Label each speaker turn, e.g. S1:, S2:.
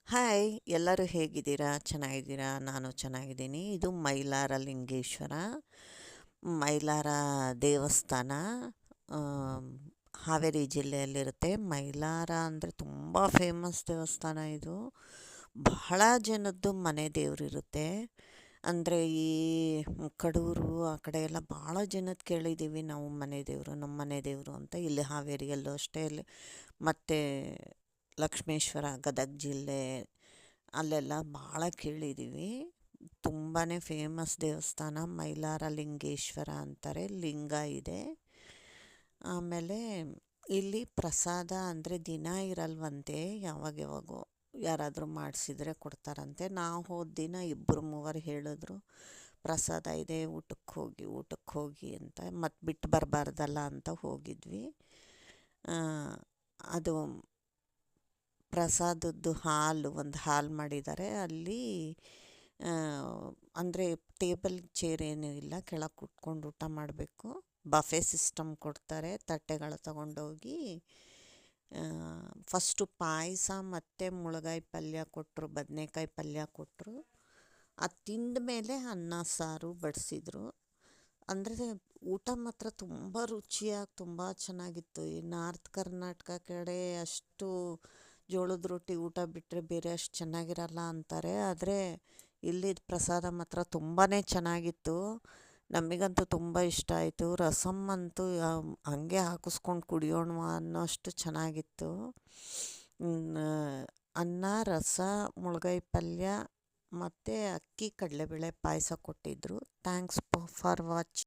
S1: Hi, ಎಲ್ಲರೂ ಹೇಗಿದ್ದೀರಾ? ಚೆನ್ನಾಗಿದ್ದೀರಾ? ನಾನು ಚೆನ್ನಾಗಿದ್ದೀನಿ. ಇದು ಮೈಲಾರ ಲಿಂಗೇಶ್ವರ, ಮೈಲಾರ ದೇವಸ್ಥಾನ. ಆಮ್, ಹಾವೇರಿ ಜಿಲ್ಲೆಯಲ್ಲಿರುತ್ತೆ. ಮೈಲಾರ ಅಂದರೆ ತುಂಬ ಫೇಮಸ್ ದೇವಸ್ಥಾನ ಇದು. ಬಹಳ ಜನದ್ದು ಮನೆ ದೇವರಿರುತ್ತೆ. ಅಂದರೆ ಈ ಕಡೂರು ಆ ಕಡೆ ಎಲ್ಲ ಭಾಳ ಜನದ್ದು ಕೇಳಿದ್ದೀವಿ ನಾವು, ಮನೆ ದೇವರು ನಮ್ಮ ಮನೆ ದೇವರು ಅಂತ. ಇಲ್ಲಿ ಹಾವೇರಿಯಲ್ಲೂ ಅಷ್ಟೇ, ಇಲ್ಲಿ ಮತ್ತು ಲಕ್ಷ್ಮೇಶ್ವರ ಗದಗ ಜಿಲ್ಲೆ ಅಲ್ಲೆಲ್ಲ ಭಾಳ ಕೇಳಿದ್ದೀವಿ. ತುಂಬಾ ಫೇಮಸ್ ದೇವಸ್ಥಾನ. ಮೈಲಾರ ಲಿಂಗೇಶ್ವರ ಅಂತಾರೆ, ಲಿಂಗ ಇದೆ. ಆಮೇಲೆ ಇಲ್ಲಿ ಪ್ರಸಾದ ಅಂದರೆ ದಿನ ಇರಲ್ವಂತೆ, ಯಾವಾಗ ಯಾವಾಗೋ ಯಾರಾದರೂ ಮಾಡಿಸಿದ್ರೆ ಕೊಡ್ತಾರಂತೆ. ನಾವು ಹೋದ ದಿನ ಇಬ್ಬರು ಮೂವರು ಹೇಳಿದ್ರು ಪ್ರಸಾದ ಇದೆ, ಊಟಕ್ಕೆ ಹೋಗಿ ಅಂತ. ಮತ್ತು ಬಿಟ್ಟು ಬರಬಾರ್ದಲ್ಲ ಅಂತ ಹೋಗಿದ್ವಿ. ಅದು ಪ್ರಸಾದದ್ದು ಒಂದು ಹಾಲ್ ಮಾಡಿದ್ದಾರೆ ಅಲ್ಲಿ. ಅಂದರೆ ಟೇಬಲ್ ಚೇರ್ ಏನೂ ಇಲ್ಲ, ಕೆಳಗೆ ಕುತ್ಕೊಂಡು ಊಟ ಮಾಡಬೇಕು. ಬಫೆ ಸಿಸ್ಟಮ್ ಕೊಡ್ತಾರೆ. ತಟ್ಟೆಗಳು ತಗೊಂಡೋಗಿ ಫಸ್ಟು ಪಾಯಸ ಮತ್ತು ಮುಳಗಾಯಿ ಪಲ್ಯ ಕೊಟ್ಟರು, ಬದನೇಕಾಯಿ ಪಲ್ಯ ಕೊಟ್ಟರು. ಅದು ತಿಂದ ಮೇಲೆ ಅನ್ನ ಸಾರು ಬಡಿಸಿದ್ರು. ಅಂದರೆ ಊಟ ಮಾತ್ರ ತುಂಬ ರುಚಿಯಾಗಿ ತುಂಬ ಚೆನ್ನಾಗಿತ್ತು. ಈ ನಾರ್ತ್ ಕರ್ನಾಟಕ ಕಡೆ ಅಷ್ಟು ಜೋಳದ ರೊಟ್ಟಿ ಊಟ ಬಿಟ್ಟರೆ ಬೇರೆ ಅಷ್ಟು ಚೆನ್ನಾಗಿರಲ್ಲ ಅಂತಾರೆ. ಆದರೆ ಇಲ್ಲಿದ್ದ ಪ್ರಸಾದ ಮಾತ್ರ ತುಂಬಾ ಚೆನ್ನಾಗಿತ್ತು. ನಮಗಂತೂ ತುಂಬ ಇಷ್ಟ ಆಯಿತು. ರಸಮ್ ಅಂತೂ ಹಾಗೆ ಹಾಕಿಸ್ಕೊಂಡು ಕುಡಿಯೋಣ ಅನ್ನೋಷ್ಟು ಚೆನ್ನಾಗಿತ್ತು. ಅನ್ನ, ರಸ, ಮುಳಗಾಯಿ ಪಲ್ಯ ಮತ್ತು ಅಕ್ಕಿ ಕಡಲೆಬೇಳೆ ಪಾಯಸ ಕೊಟ್ಟಿದ್ದರು. Thanks for watching.